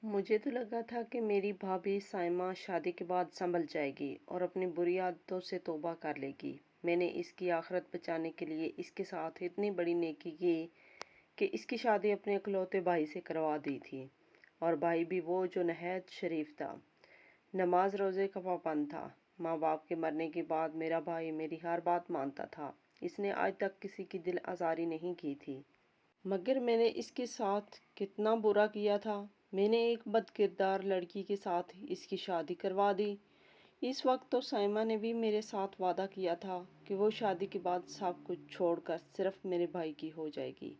मुझे तो लगा था कि मेरी भाभी साइमा शादी के बाद संभल जाएगी और अपनी बुरी आदतों से तौबा कर लेगी। मैंने इसकी आखिरत बचाने के लिए इसके साथ इतनी बड़ी नेकी की कि इसकी शादी अपने इकलौते भाई से करवा दी थी। और भाई भी वो जो नहायत शरीफ था, नमाज रोज़े का पाबंद था। माँ बाप के मरने के बाद मेरा भाई मेरी हर बात मानता था। इसने आज तक किसी की दिल आज़ारी नहीं की थी। मगर मैंने इसके साथ कितना बुरा किया था। मैंने एक बदकिरदार लड़की के साथ इसकी शादी करवा दी। इस वक्त तो साइमा ने भी मेरे साथ वादा किया था कि वो शादी के बाद सब कुछ छोड़कर सिर्फ मेरे भाई की हो जाएगी।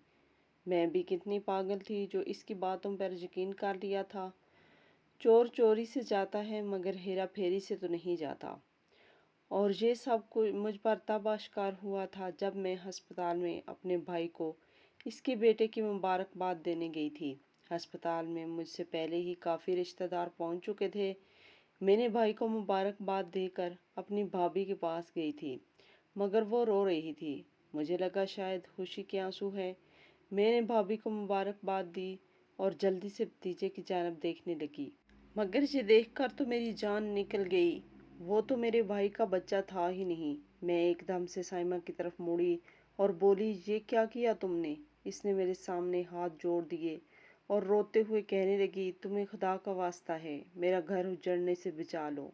मैं भी कितनी पागल थी जो इसकी बातों पर यकीन कर लिया था। चोर चोरी से जाता है मगर हेरा फेरी से तो नहीं जाता। और ये सब कुछ मुझ पर तब आश्कार हुआ था जब मैं अस्पताल में अपने भाई को इसके बेटे की मुबारकबाद देने गई थी। अस्पताल में मुझसे पहले ही काफ़ी रिश्तेदार पहुंच चुके थे। मैंने भाई को मुबारकबाद देकर अपनी भाभी के पास गई थी, मगर वो रो रही थी। मुझे लगा शायद खुशी के आंसू हैं। मैंने भाभी को मुबारकबाद दी और जल्दी से भतीजे की जानब देखने लगी, मगर ये देखकर तो मेरी जान निकल गई। वो तो मेरे भाई का बच्चा था ही नहीं। मैं एकदम से साइमा की तरफ मुड़ी और बोली, ये क्या किया तुमने? इसने मेरे सामने हाथ जोड़ दिए और रोते हुए कहने लगी, तुम्हें खुदा का वास्ता है, मेरा घर उजड़ने से बचा लो।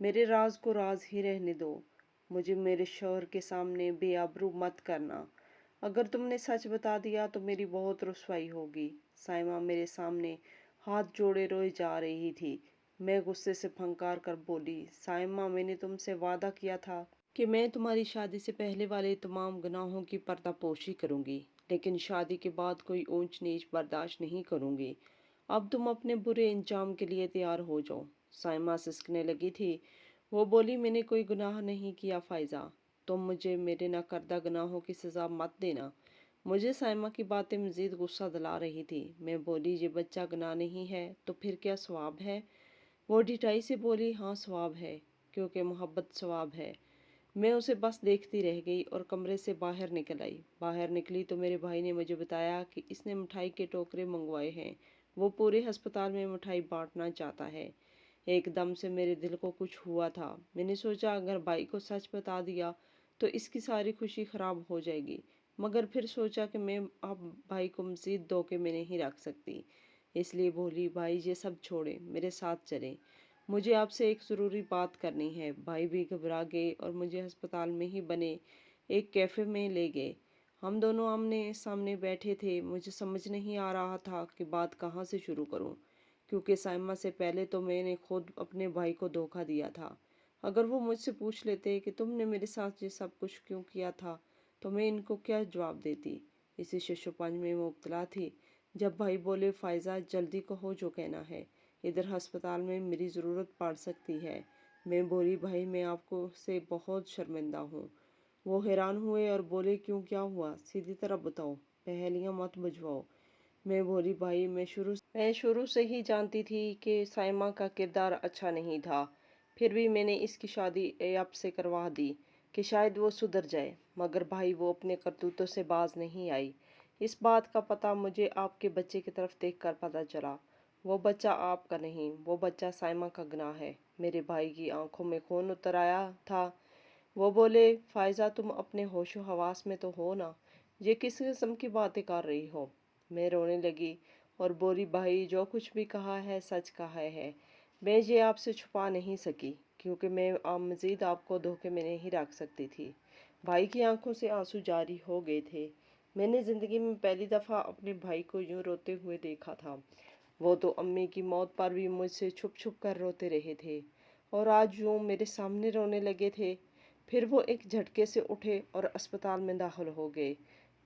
मेरे राज को राज ही रहने दो। मुझे मेरे शौहर के सामने बेआबरू मत करना। अगर तुमने सच बता दिया तो मेरी बहुत रुसवाई होगी। साइमा मेरे सामने हाथ जोड़े रोए जा रही थी। मैं गुस्से से फंकार कर बोली, साइमा, मैंने तुमसे वादा किया था कि मैं तुम्हारी शादी से पहले वाले तमाम गुनाहों की पर्दापोशी करूंगी, लेकिन शादी के बाद कोई ऊंच नीच बर्दाश्त नहीं करूंगी। अब तुम अपने बुरे इंजाम के लिए तैयार हो जाओ। साइमा सिसकने लगी थी। वो बोली, मैंने कोई गुनाह नहीं किया फायजा। तुम मुझे मेरे नाकर्दा गुनाहों की सज़ा मत देना। मुझे साइमा की बातें मज़ीद गुस्सा दिला रही थी। मैं बोली, ये बच्चा गुनाह नहीं है तो फिर क्या सवाब है? वो ढिठाई से बोली, हाँ सवाब है, क्योंकि मोहब्बत सवाब है। मैं उसे बस देखती रह गई और कमरे से बाहर निकल आई। बाहर निकली तो मेरे भाई ने मुझे बताया कि इसने मिठाई के टोकरे मंगवाए हैं। वो पूरे अस्पताल में मिठाई बांटना चाहता है। एकदम से मेरे दिल को कुछ हुआ था। मैंने सोचा अगर भाई को सच बता दिया तो इसकी सारी खुशी खराब हो जाएगी, मगर फिर सोचा कि मैं अब भाई को मज़ीद धोखे में नहीं रख सकती। इसलिए बोली, भाई ये सब छोड़े, मेरे साथ चले, मुझे आपसे एक ज़रूरी बात करनी है। भाई भी घबरा गए और मुझे अस्पताल में ही बने एक कैफ़े में ले गए। हम दोनों आमने सामने बैठे थे। मुझे समझ नहीं आ रहा था कि बात कहाँ से शुरू करूँ, क्योंकि साइमा से पहले तो मैंने खुद अपने भाई को धोखा दिया था। अगर वो मुझसे पूछ लेते कि तुमने मेरे साथ ये सब कुछ क्यों किया था, तो मैं इनको क्या जवाब देती। इसी शशोपंज में मुब्तला थी जब भाई बोले, फायजा जल्दी कहो जो कहना है, इधर अस्पताल में मेरी ज़रूरत पड़ सकती है। मैं बोली, भाई मैं आपको से बहुत शर्मिंदा हूँ। वो हैरान हुए और बोले, क्यों, क्या हुआ, सीधी तरह बताओ, पहेलियाँ मत बुझवाओ। मैं बोली, भाई मैं शुरू से ही जानती थी कि साइमा का किरदार अच्छा नहीं था। फिर भी मैंने इसकी शादी ऐब से करवा दी कि शायद वो सुधर जाए, मगर भाई वो अपने करतूतों से बाज नहीं आई। इस बात का पता मुझे आपके बच्चे की तरफ देखकर पता चला। वो बच्चा आपका नहीं, वो बच्चा साइमा का गुनाह है। मेरे भाई की आंखों में खून उतर आया था। वो बोले, फायजा तुम अपने होशो हवास में तो हो ना? ये किस किस्म की बातें कर रही हो? मैं रोने लगी और बोली, भाई जो कुछ भी कहा है सच कहा है। मैं ये आपसे छुपा नहीं सकी, क्योंकि मैं मज़ीद आपको धोखे में नहीं रख सकती थी। भाई की आंखों से आंसू जारी हो गए थे। मैंने ज़िंदगी में पहली दफ़ा अपने भाई को यूं रोते हुए देखा था। वो तो अम्मी की मौत पर भी मुझसे छुप छुप कर रोते रहे थे, और आज यूं मेरे सामने रोने लगे थे। फिर वो एक झटके से उठे और अस्पताल में दाखिल हो गए।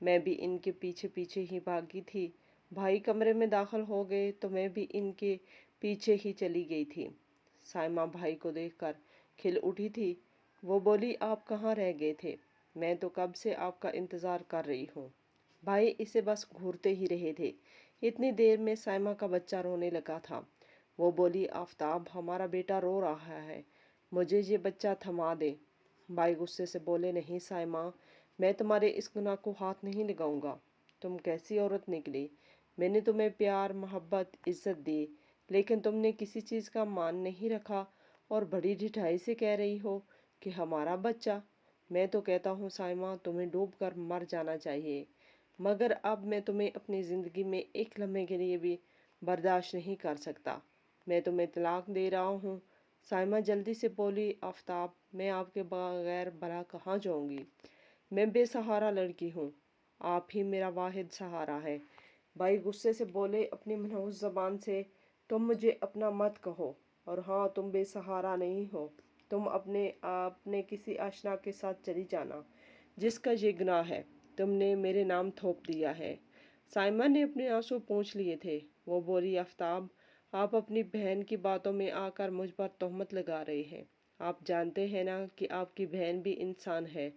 मैं भी इनके पीछे पीछे ही भागी थी। भाई कमरे में दाखिल हो गए तो मैं भी इनके पीछे ही चली गई थी। साइमा भाई को देखकर खिल उठी थी। वो बोली, आप कहाँ रह गए थे? मैं तो कब से आपका इंतज़ार कर रही हूँ। भाई इसे बस घूरते ही रहे थे। इतनी देर में साइमा का बच्चा रोने लगा था। वो बोली, आफताब, हमारा बेटा रो रहा है, मुझे ये बच्चा थमा दे। भाई गुस्से से बोले, नहीं साइमा, मैं तुम्हारे इस गुनाह को हाथ नहीं लगाऊंगा। तुम कैसी औरत निकली? मैंने तुम्हें प्यार, मोहब्बत, इज्जत दी, لیکن تم نے کسی چیز کا مان نہیں رکھا اور بڑی ڈٹھائی سے کہہ رہی ہو کہ ہمارا بچہ۔ میں تو کہتا ہوں سائمہ، تمہیں ڈوب کر مر جانا چاہیے، مگر اب میں تمہیں اپنی زندگی میں ایک لمحے کے لیے بھی برداشت نہیں کر سکتا۔ میں تمہیں طلاق دے رہا ہوں۔ سائمہ جلدی سے بولی، آفتاب، میں آپ کے بغیر بھلا کہاں جاؤں گی؟ میں بے سہارا لڑکی ہوں، آپ ہی میرا واحد سہارا ہے۔ بھائی غصے سے بولے اپنی منحوس زبان سے، تم مجھے اپنا مت کہو، اور ہاں تم بے سہارا نہیں ہو، تم اپنے کسی آشنا کے ساتھ چلی جانا جس کا یہ گناہ ہے، تم نے میرے نام تھوپ دیا ہے۔ سائمہ نے اپنے آنسو پونچھ لیے تھے۔ وہ بولی، آفتاب، آپ اپنی بہن کی باتوں میں آ کر مجھ پر تہمت لگا رہے ہیں۔ آپ جانتے ہیں نا کہ آپ کی بہن بھی انسان ہے،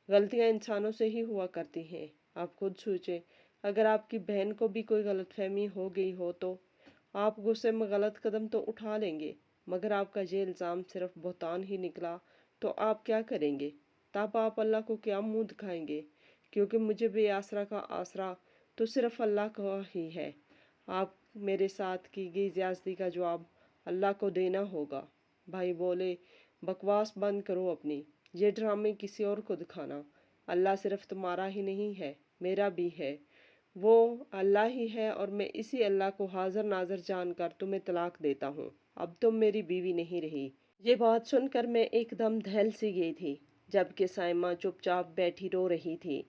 غلطیاں انسانوں سے ہی ہوا کرتی ہیں۔ آپ خود سوچیں، اگر آپ کی بہن کو بھی کوئی غلط فہمی ہو گئی ہو تو آپ غصے میں غلط قدم تو اٹھا لیں گے، مگر آپ کا یہ الزام صرف بہتان ہی نکلا تو آپ کیا کریں گے؟ تب آپ اللہ کو کیا منہ دکھائیں گے؟ کیونکہ مجھے بے آسرا کا آسرا تو صرف اللہ کا ہی ہے۔ آپ میرے ساتھ کی گئی زیادتی کا جواب اللہ کو دینا ہوگا۔ بھائی بولے، بکواس بند کرو اپنی، یہ ڈرامے کسی اور کو دکھانا۔ اللہ صرف تمہارا ہی نہیں ہے، میرا بھی ہے۔ وہ اللہ ہی ہے اور میں اسی اللہ کو حاضر ناظر جان کر تمہیں طلاق دیتا ہوں۔ اب تم میری بیوی نہیں رہی۔ یہ بات سن کر میں ایک دم دہل سی گئی تھی، جبکہ سائمہ چپ چاپ بیٹھی رو رہی تھی۔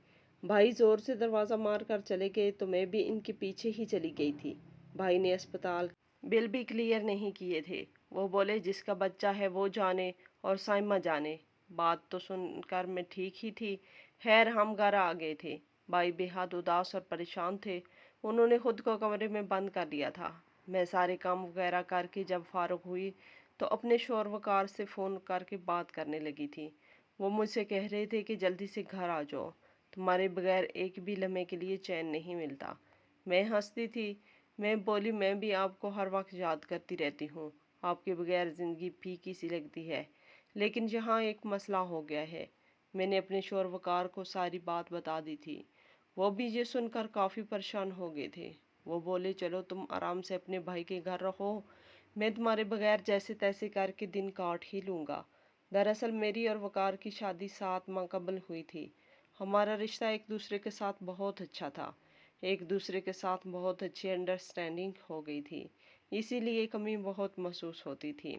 بھائی زور سے دروازہ مار کر چلے گئے تو میں بھی ان کے پیچھے ہی چلی گئی تھی۔ بھائی نے اسپتال بل بھی کلیئر نہیں کیے تھے۔ وہ بولے، جس کا بچہ ہے وہ جانے اور سائمہ جانے۔ بات تو سن کر میں ٹھیک ہی تھی۔ خیر ہم گھر آ گئے تھے۔ بھائی بے حد اداس اور پریشان تھے۔ انہوں نے خود کو کمرے میں بند کر لیا تھا۔ میں سارے کام وغیرہ کر کے جب فارغ ہوئی تو اپنے شوہر وقار سے فون کر کے بات کرنے لگی تھی۔ وہ مجھ سے کہہ رہے تھے کہ جلدی سے گھر آ جاؤ، تمہارے بغیر ایک بھی لمحے کے لیے چین نہیں ملتا۔ میں ہنستی تھی۔ میں بولی، میں بھی آپ کو ہر وقت یاد کرتی رہتی ہوں، آپ کے بغیر زندگی پھیکی سی لگتی ہے، لیکن یہاں ایک مسئلہ ہو گیا ہے۔ میں نے اپنے شوہر وقار کو ساری بات بتا دی تھی۔ وہ بھی یہ سن کر کافی پریشان ہو گئے تھے۔ وہ بولے، چلو تم آرام سے اپنے بھائی کے گھر رہو، میں تمہارے بغیر جیسے تیسے کر کے دن کاٹ ہی لوں گا۔ دراصل میری اور وقار کی شادی 7 ماہ قبل ہوئی تھی۔ ہمارا رشتہ ایک دوسرے کے ساتھ بہت اچھا تھا، ایک دوسرے کے ساتھ بہت اچھی انڈرسٹینڈنگ ہو گئی تھی، اسی لیے کمی بہت محسوس ہوتی تھی۔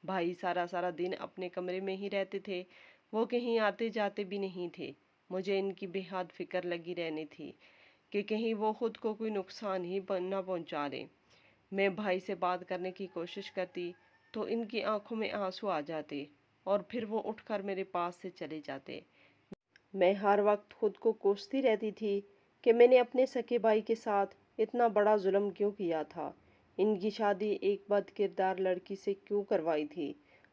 بھائی سارا سارا دن اپنے کمرے میں ہی رہتے تھے، وہ کہیں آتے جاتے بھی نہیں تھے۔ مجھے ان کی بے حد فکر لگی رہنی تھی کہ کہیں وہ خود کو کوئی نقصان ہی نہ پہنچا دیں۔ میں بھائی سے بات کرنے کی کوشش کرتی تو ان کی آنکھوں میں آنسو آ جاتے اور پھر وہ اٹھ کر میرے پاس سے چلے جاتے۔ میں ہر وقت خود کو کوستی رہتی تھی کہ میں نے اپنے سکے بھائی کے ساتھ اتنا بڑا ظلم کیوں کیا تھا، ان کی شادی ایک بد کردار لڑکی سے کیوں کروائی تھی۔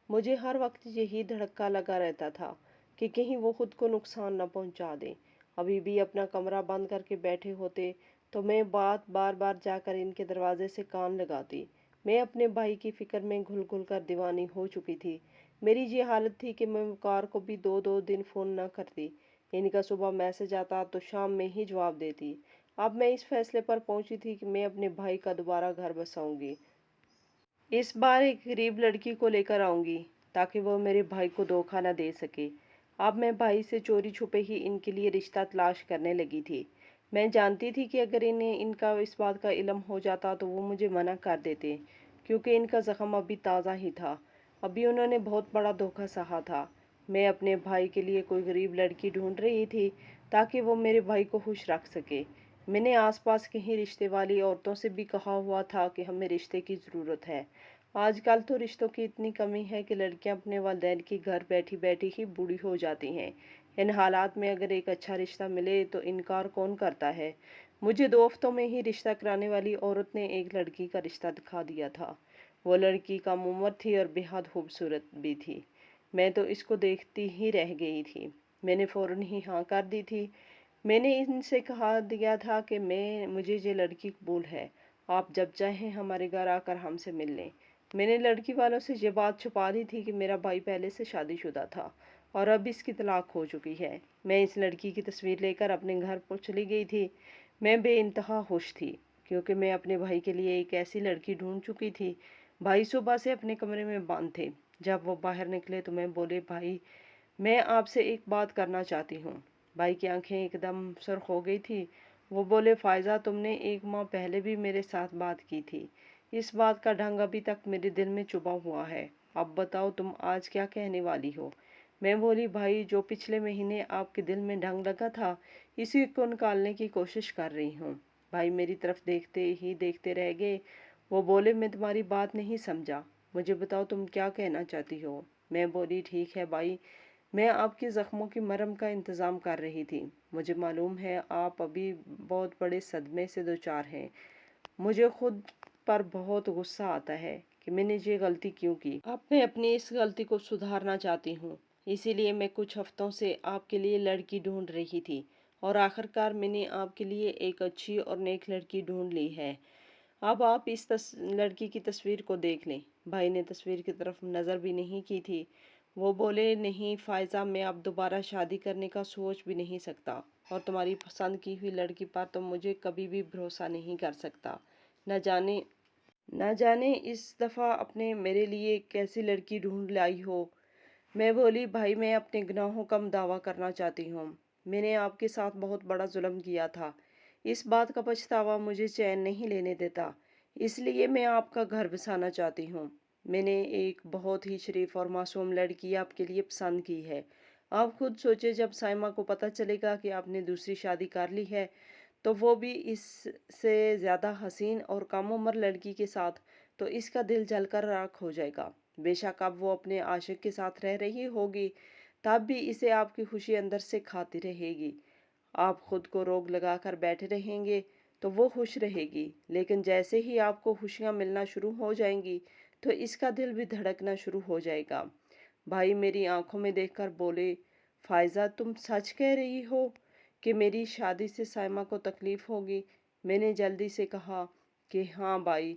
مجھے ہر وقت یہی دھڑکا لگا رہتا تھا کہ کہیں وہ خود کو نقصان نہ پہنچا دیں۔ ابھی بھی اپنا کمرہ بند کر کے بیٹھے ہوتے تو میں بار بار جا کر ان کے دروازے سے کان لگاتی۔ میں اپنے بھائی کی فکر میں گھل گھل کر دیوانی ہو چکی تھی۔ میری یہ حالت تھی کہ میں وقار کو بھی 2 دن فون نہ کرتی۔ ان کا صبح میسج آتا تو شام میں ہی جواب دیتی۔ اب میں اس فیصلے پر پہنچی تھی کہ میں اپنے بھائی کا دوبارہ گھر بساؤں گی۔ اس بار ایک غریب لڑکی کو لے کر آؤں گی تاکہ وہ میرے بھائی کو دھوکہ نہ دے سکے۔ اب میں بھائی سے چوری چھپے ہی ان کے لیے رشتہ تلاش کرنے لگی تھی۔ میں جانتی تھی کہ اگر انہیں ان کا اس بات کا علم ہو جاتا تو وہ مجھے منع کر دیتے، کیونکہ ان کا زخم ابھی تازہ ہی تھا، ابھی انہوں نے بہت بڑا دھوکہ سہا تھا۔ میں اپنے بھائی کے لیے کوئی غریب لڑکی ڈھونڈ رہی تھی تاکہ وہ میرے بھائی کو خوش رکھ سکے۔ میں نے آس پاس کہیں رشتے والی عورتوں سے بھی کہا ہوا تھا کہ ہمیں رشتے کی ضرورت ہے۔ آج کل تو رشتوں کی اتنی کمی ہے کہ لڑکیاں اپنے والدین کی گھر بیٹھی بیٹھی ہی بوڑھی ہو جاتی ہیں۔ ان حالات میں اگر ایک اچھا رشتہ ملے تو انکار کون کرتا ہے؟ مجھے 2 ہفتوں میں ہی رشتہ کرانے والی عورت نے ایک لڑکی کا رشتہ دکھا دیا تھا۔ وہ لڑکی کم عمر تھی اور بے حد خوبصورت بھی تھی۔ میں تو اس کو دیکھتی ہی رہ گئی تھی۔ میں نے فوراً ہی ہاں کر دی تھی۔ میں نے ان سے کہا دیا تھا کہ مجھے یہ لڑکی قبول ہے، آپ جب چاہیں ہمارے گھر آ کر ہم سے مل لیں۔ میں نے لڑکی والوں سے یہ بات چھپا دی تھی کہ میرا بھائی پہلے سے شادی شدہ تھا اور اب اس کی طلاق ہو چکی ہے۔ میں اس لڑکی کی تصویر لے کر اپنے گھر پر چلی گئی تھی۔ میں بے انتہا خوش تھی۔ क्योंकि मैं अपने भाई के लिए एक ऐसी लड़की ढूंढ चुकी थी। भाई सुबह से अपने कमरे में बंद थे। जब वो बाहर निकले तो मैं बोले, भाई मैं आपसे एक बात करना चाहती हूँ। भाई की आंखें एकदम सुर्ख हो गई थी। वो बोले, फायजा तुमने एक माह पहले भी मेरे साथ बात की थी। इस बात का ढंग अभी तक मेरे दिल में चुभा हुआ है। अब बताओ तुम आज क्या कहने वाली हो। मैं बोली, भाई जो पिछले महीने आपके दिल में ढंग लगा था इसी को निकालने की कोशिश कर रही हूँ। भाई मेरी तरफ देखते ही देखते रह गए। वो बोले, मैं तुम्हारी बात नहीं समझा, मुझे बताओ तुम क्या कहना चाहती हो। मैं बोली, ठीक है भाई, मैं आपके ज़ख्मों की मरहम का इंतज़ाम कर रही थी। मुझे मालूम है आप अभी बहुत बड़े सदमे से दो चार हैं। मुझे खुद पर बहुत गुस्सा आता है कि मैंने ये गलती क्यों की। अब मैं अपनी इस गलती को सुधारना चाहती हूँ। इसीलिए मैं कुछ हफ्तों से आपके लिए लड़की ढूंढ रही थी और आखिरकार मैंने आपके लिए एक अच्छी और नेक लड़की ढूंढ ली है। अब आप इस लड़की की तस्वीर को देख लें। भाई ने तस्वीर की तरफ नज़र भी नहीं की थी। वो बोले, नहीं फायजा, मैं अब दोबारा शादी करने का सोच भी नहीं सकता और तुम्हारी पसंद की हुई लड़की पर तो मुझे कभी भी भरोसा नहीं कर सकता। न जाने इस दफ़ा अपने मेरे लिए कैसी लड़की ढूंढ लाई हो। मैं बोली, भाई मैं अपने गुनाहों का दावा करना चाहती हूँ। मैंने आपके साथ बहुत बड़ा जुल्म किया था। इस बात का पछतावा मुझे चैन नहीं लेने देता। इसलिए मैं आपका घर बसाना चाहती हूँ। मैंने एक बहुत ही शरीफ और मासूम लड़की आपके लिए पसंद की है। आप खुद सोचे, जब साइमा को पता चलेगा कि आपने दूसरी शादी कर ली है तो वो भी इससे ज़्यादा हसीन और कम उम्र लड़की के साथ, तो इसका दिल जलकर राख हो जाएगा। बेशक अब वो अपने आशिक के साथ रह रही होगी, तब भी इसे आपकी खुशी अंदर से खाती रहेगी। आप खुद को रोग लगा कर बैठे रहेंगे तो वो खुश रहेगी, लेकिन जैसे ही आपको खुशियाँ मिलना शुरू हो जाएंगी तो इसका दिल भी धड़कना शुरू हो जाएगा। भाई मेरी आंखों में देखकर बोले, फायजा तुम सच कह रही हो कि मेरी शादी से साइमा को तकलीफ होगी। मैंने जल्दी से कहा कि हाँ भाई।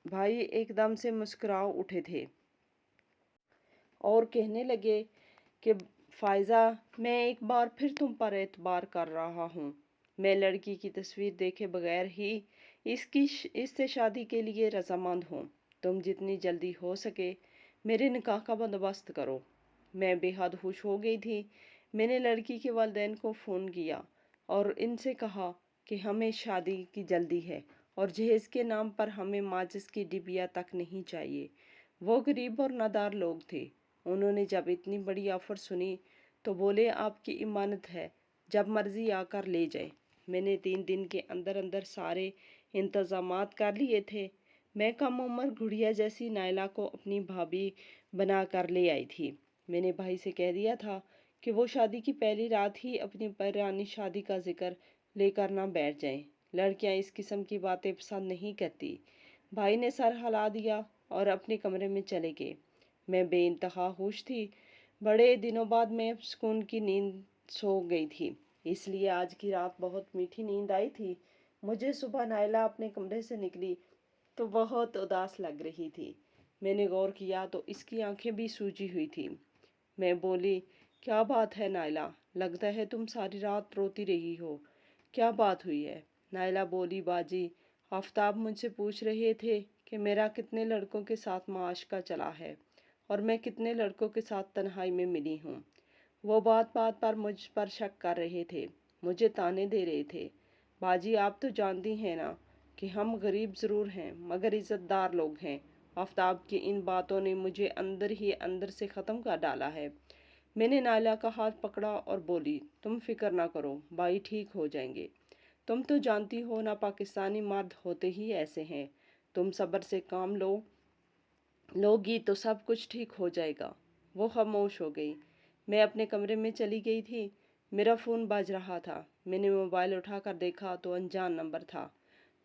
भाई एकदम से मुस्कुरा उठे थे और कहने लगे कि फायजा, मैं एक बार फिर तुम पर एतबार कर रहा हूँ। मैं लड़की की तस्वीर देखे बगैर ही इससे शादी के लिए रजामंद हूँ। तुम जितनी जल्दी हो सके मेरे निकाह का बंदोबस्त करो। मैं बेहद खुश हो गई थी। मैंने लड़की के वालिदैन को फ़ोन किया और इनसे कहा कि हमें शादी की जल्दी है और जहेज़ के नाम पर हमें माचिस की डिबिया तक नहीं चाहिए। वो गरीब और नादार लोग थे। उन्होंने जब इतनी बड़ी ऑफ़र सुनी तो बोले, आपकी इमानत है, जब मर्ज़ी आकर ले जाए। मैंने 3 दिन के अंदर अंदर सारे इंतज़ामात कर लिए थे। मैं कम उम्र गुड़िया जैसी नायला को अपनी भाभी बना कर ले आई थी। मैंने भाई से कह दिया था कि वो शादी की पहली रात ही अपनी पुरानी शादी का जिक्र लेकर ना बैठ जाएं। लड़कियां इस किस्म की बातें पसंद नहीं करती। भाई ने सर हिला दिया और अपने कमरे में चले गए। मैं बेइंतहा खुश थी। बड़े दिनों बाद मैं सुकून की नींद सो गई थी, इसलिए आज की रात बहुत मीठी नींद आई थी। मुझे सुबह नायला अपने कमरे से निकली तो बहुत उदास लग रही थी। मैंने गौर किया तो इसकी आंखें भी सूजी हुई थी। मैं बोली, क्या बात है नायला, लगता है तुम सारी रात रोती रही हो, क्या बात हुई है। नायला बोली, बाजी आफ्ताब मुझसे पूछ रहे थे कि मेरा कितने लड़कों के साथ माशका चला है और मैं कितने लड़कों के साथ तन्हाई में मिली हूँ। वो बात बात पर मुझ पर शक कर रहे थे, मुझे ताने दे रहे थे। बाजी आप तो जानती हैं ना कि हम गरीब ज़रूर हैं मगर इज़्ज़तदार लोग हैं। आफ्ताब की इन बातों ने मुझे अंदर ही अंदर से ख़त्म कर डाला है। मैंने नायला का हाथ पकड़ा और बोली, तुम फिक्र ना करो, भाई ठीक हो जाएंगे। तुम तो जानती हो ना, पाकिस्तानी मर्द होते ही ऐसे हैं। तुम सब्र से काम लोगी तो सब कुछ ठीक हो जाएगा। वो खामोश हो गई। मैं अपने कमरे में चली गई थी। मेरा फ़ोन बज रहा था। मैंने मोबाइल उठाकर देखा तो अनजान नंबर था।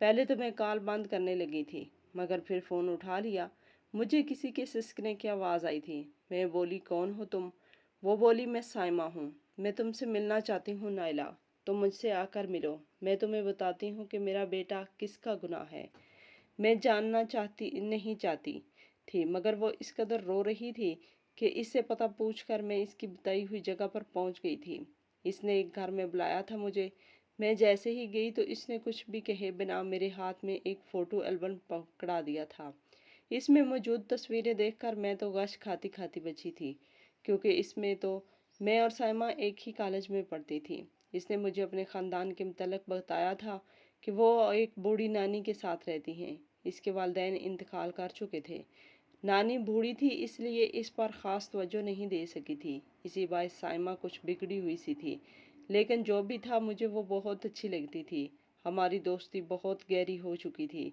पहले तो मैं कॉल बंद करने लगी थी मगर फिर फ़ोन उठा लिया। मुझे किसी के सिसकने की आवाज़ आई थी। मैं बोली, कौन हो तुम। वो बोली, मैं साइमा हूँ, मैं तुमसे मिलना चाहती हूँ नायला, तुम मुझसे आकर मिलो। मैं तुम्हें बताती हूँ कि मेरा बेटा किसका गुनाह है। मैं जानना चाहती नहीं चाहती थी मगर वो इस कदर रो रही थी कि इससे पता पूछकर मैं इसकी बताई हुई जगह पर पहुंच गई थी। इसने एक घर में बुलाया था मुझे। میں جیسے ہی گئی تو اس نے کچھ بھی کہے بنا میرے ہاتھ میں ایک فوٹو البم پکڑا دیا تھا۔ اس میں موجود تصویریں دیکھ کر میں تو غش کھاتی کھاتی بچی تھی، کیونکہ اس میں تو میں اور سائمہ ایک ہی کالج میں پڑھتی تھی۔ اس نے مجھے اپنے خاندان کے متعلق بتایا تھا کہ وہ ایک بوڑھی نانی کے ساتھ رہتی ہیں۔ اس کے والدین انتقال کر چکے تھے۔ نانی بوڑھی تھی، اس لیے اس پر خاص توجہ نہیں دے سکی تھی۔ اسی باعث سائمہ کچھ بگڑی ہوئی سی تھی، لیکن جو بھی تھا مجھے وہ بہت اچھی لگتی تھی۔ ہماری دوستی بہت گہری ہو چکی تھی۔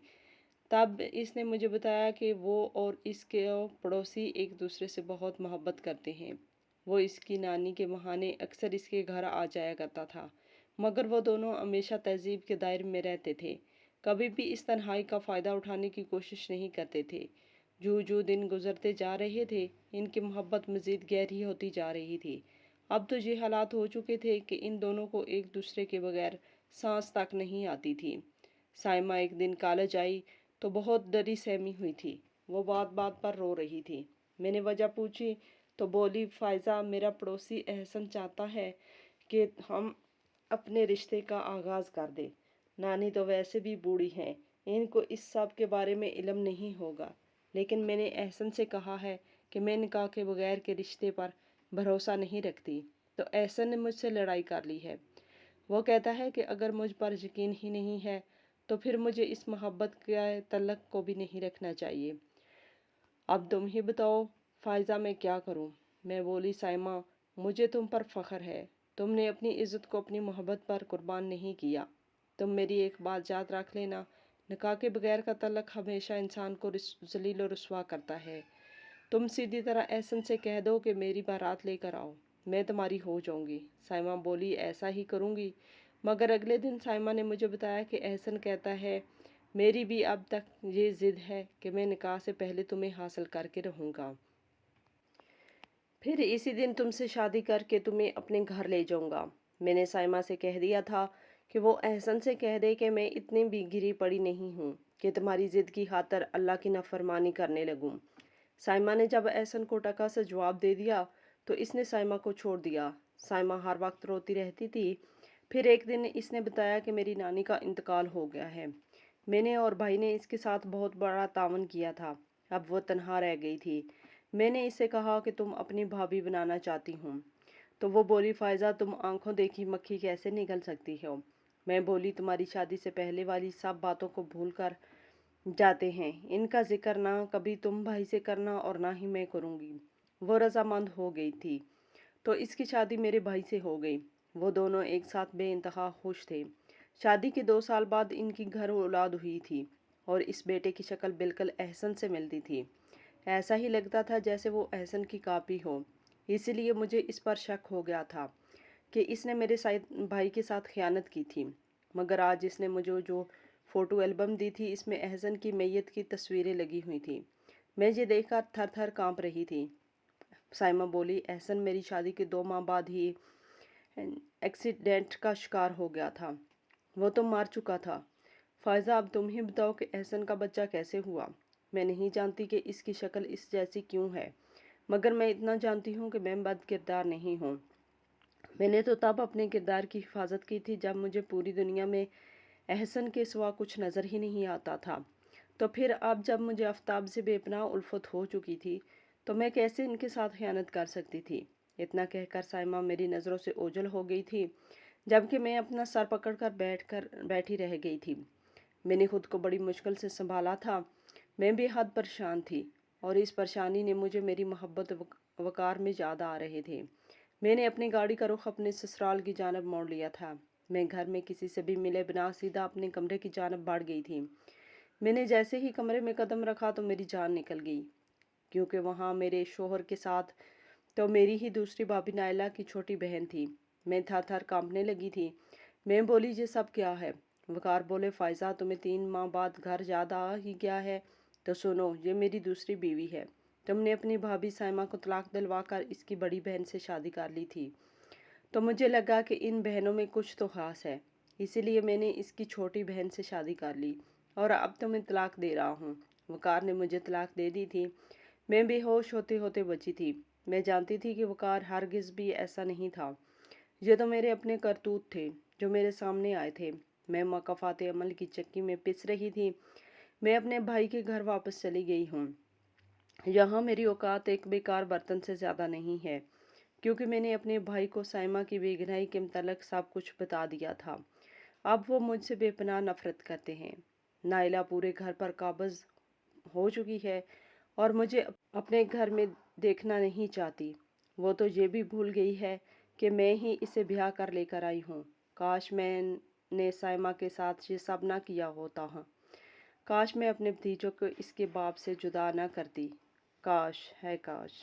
تب اس نے مجھے بتایا کہ وہ اور اس کے پڑوسی ایک دوسرے سے بہت محبت کرتے ہیں۔ وہ اس کی نانی کے بہانے اکثر اس کے گھر آ جایا کرتا تھا، مگر وہ دونوں ہمیشہ تہذیب کے دائرے میں رہتے تھے، کبھی بھی اس تنہائی کا فائدہ اٹھانے کی کوشش نہیں کرتے تھے۔ جو دن گزرتے جا رہے تھے، ان کی محبت مزید گہری ہوتی جا رہی تھی۔ اب تو یہ حالات ہو چکے تھے کہ ان دونوں کو ایک دوسرے کے بغیر سانس تک نہیں آتی تھی۔ سائمہ ایک دن کالج آئی تو بہت ڈری سہمی ہوئی تھی۔ وہ بات بات پر رو رہی تھی۔ میں نے وجہ پوچھی تو بولی، فائزہ، میرا پڑوسی احسن چاہتا ہے کہ ہم اپنے رشتے کا آغاز کر دیں۔ نانی تو ویسے بھی بوڑھی ہیں، ان کو اس سب کے بارے میں علم نہیں ہوگا، لیکن میں نے احسن سے کہا ہے کہ میں نکاح کے بغیر کے رشتے پر بھروسہ نہیں رکھتی، تو احسن نے مجھ سے لڑائی کر لی ہے۔ وہ کہتا ہے کہ اگر مجھ پر یقین ہی نہیں ہے تو پھر مجھے اس محبت کے تعلق کو بھی نہیں رکھنا چاہیے۔ اب تم ہی بتاؤ فائزہ، میں کیا کروں؟ میں بولی، سائمہ، مجھے تم پر فخر ہے۔ تم نے اپنی عزت کو اپنی محبت پر قربان نہیں کیا۔ تم میری ایک بات یاد رکھ لینا، نکاح کے بغیر کا تعلق ہمیشہ انسان کو ذلیل و رسوا کرتا ہے۔ تم سیدھی طرح احسن سے کہہ دو کہ میری بارات لے کر آؤ، میں تمہاری ہو جاؤں گی۔ سائمہ بولی، ایسا ہی کروں گی۔ مگر اگلے دن سائمہ نے مجھے بتایا کہ احسن کہتا ہے، میری بھی اب تک یہ ضد ہے کہ میں نکاح سے پہلے تمہیں حاصل کر کے رہوں گا، پھر اسی دن تم سے شادی کر کے تمہیں اپنے گھر لے جاؤں گا۔ میں نے سائمہ سے کہہ دیا تھا کہ وہ احسن سے کہہ دے کہ میں اتنی بھی گری پڑی نہیں ہوں کہ تمہاری ضد کی خاطر اللہ کی نافرمانی کرنے لگوں۔ سائمہ نے جب احسن کو ٹکا سے جواب دے دیا تو اس نے سائمہ کو چھوڑ دیا۔ سائمہ ہر وقت روتی رہتی تھی۔ پھر ایک دن اس نے بتایا کہ میری نانی کا انتقال ہو گیا ہے۔ میں نے اور بھائی نے اس کے ساتھ بہت بڑا تعاون کیا تھا، اب وہ تنہا رہ گئی تھی۔ میں نے اس سے کہا کہ تم اپنی بھابھی بنانا چاہتی ہوں، تو وہ بولی، فائزہ، تم آنکھوں دیکھی مکھی کیسے نگل سکتی ہو؟ میں بولی، تمہاری شادی سے پہلے والی سب باتوں کو بھول کر جاتے ہیں، ان کا ذکر نہ کبھی تم بھائی سے کرنا اور نہ ہی میں کروں گی۔ وہ رضامند ہو گئی تھی تو اس کی شادی میرے بھائی سے ہو گئی۔ وہ دونوں ایک ساتھ بے انتہا خوش تھے۔ شادی کے 2 سال بعد ان کی گھر اولاد ہوئی تھی اور اس بیٹے کی شکل بالکل احسن سے ملتی تھی۔ ایسا ہی لگتا تھا جیسے وہ احسن کی کاپی ہو، اس لیے مجھے اس پر شک ہو گیا تھا کہ اس نے میرے بھائی کے ساتھ خیانت کی تھی۔ مگر آج اس نے مجھے جو فوٹو البم دی تھی، اس میں احسن کی میت کی تصویریں لگی ہوئی تھیں۔ میں یہ دیکھ کر تھر تھر کانپ رہی تھی۔ سائمہ بولی، احسن میری شادی کے 2 ماہ بعد ہی ایکسیڈنٹ کا شکار ہو گیا تھا، وہ تو مر چکا تھا۔ فائزہ، اب تم ہی بتاؤ کہ احسن کا بچہ کیسے ہوا؟ میں نہیں جانتی کہ اس کی شکل اس جیسی کیوں ہے، مگر میں اتنا جانتی ہوں کہ میں بد کردار نہیں ہوں۔ میں نے تو تب اپنے کردار کی حفاظت کی تھی جب مجھے پوری دنیا میں احسن کے سوا کچھ نظر ہی نہیں آتا تھا، تو پھر اب جب مجھے آفتاب سے بے پناہ الفت ہو چکی تھی تو میں کیسے ان کے ساتھ خیانت کر سکتی تھی؟ اتنا کہہ کر سائمہ میری نظروں سے اوجھل ہو گئی تھی، جبکہ میں اپنا سر پکڑ کر بیٹھی رہ گئی تھی۔ میں نے خود کو بڑی مشکل سے سنبھالا تھا۔ میں بے حد پریشان تھی اور اس پریشانی نے مجھے میری محبت وقار میں زیادہ آ رہے تھے۔ میں نے اپنی گاڑی کا رخ اپنے سسرال کی جانب موڑ لیا تھا۔ میں گھر میں کسی سے بھی ملے بنا سیدھا اپنے کمرے کی جانب بڑھ گئی تھی۔ میں نے جیسے ہی کمرے میں قدم رکھا تو میری جان نکل گئی، کیونکہ وہاں میرے شوہر کے ساتھ تو میری ہی دوسری بھابھی نائلہ کی چھوٹی بہن تھی۔ میں تھر تھر کانپنے لگی تھی۔ میں بولی، یہ سب کیا ہے؟ وقار بولے، فائزہ، تمہیں 3 ماہ بعد گھر یاد آ ہی گیا ہے تو سنو، یہ میری دوسری بیوی ہے۔ تم نے اپنی بھابھی سائمہ کو طلاق دلوا کر اس کی بڑی بہن سے شادی کر لی تھی، تو مجھے لگا کہ ان بہنوں میں کچھ تو خاص ہے، اسی لیے میں نے اس کی چھوٹی بہن سے شادی کر لی اور اب تمہیں طلاق دے رہا ہوں۔ وقار نے مجھے طلاق دے دی تھی۔ میں بے ہوش ہوتے ہوتے بچی تھی۔ میں جانتی تھی کہ وقار ہرگز بھی ایسا نہیں تھا۔ یہ تو میرے اپنے کرتوت تھے जो मेरे सामने आए थे। मैं मकाफात अमल की चक्की में पिस रही थी। मैं अपने भाई के घर वापस चली गई हूँ। यहाँ मेरी औकात एक बेकार बर्तन से ज़्यादा नहीं है, क्योंकि मैंने अपने भाई को साइमा की बेगुनाही के मुतल्लिक सब कुछ बता दिया था। अब वो मुझसे बेपनाह नफरत करते हैं। नाइला पूरे घर पर काबज़ हो चुकी है और मुझे अपने घर में देखना नहीं चाहती। वो तो ये भी भूल गई है कि मैं ही इसे ब्याह कर लेकर आई हूँ। काश मैंने साइमा के साथ ये सब ना किया होता। हाँ, काश मैं अपने भतीजों को इसके बाप से जुदा ना करती। काश है काश।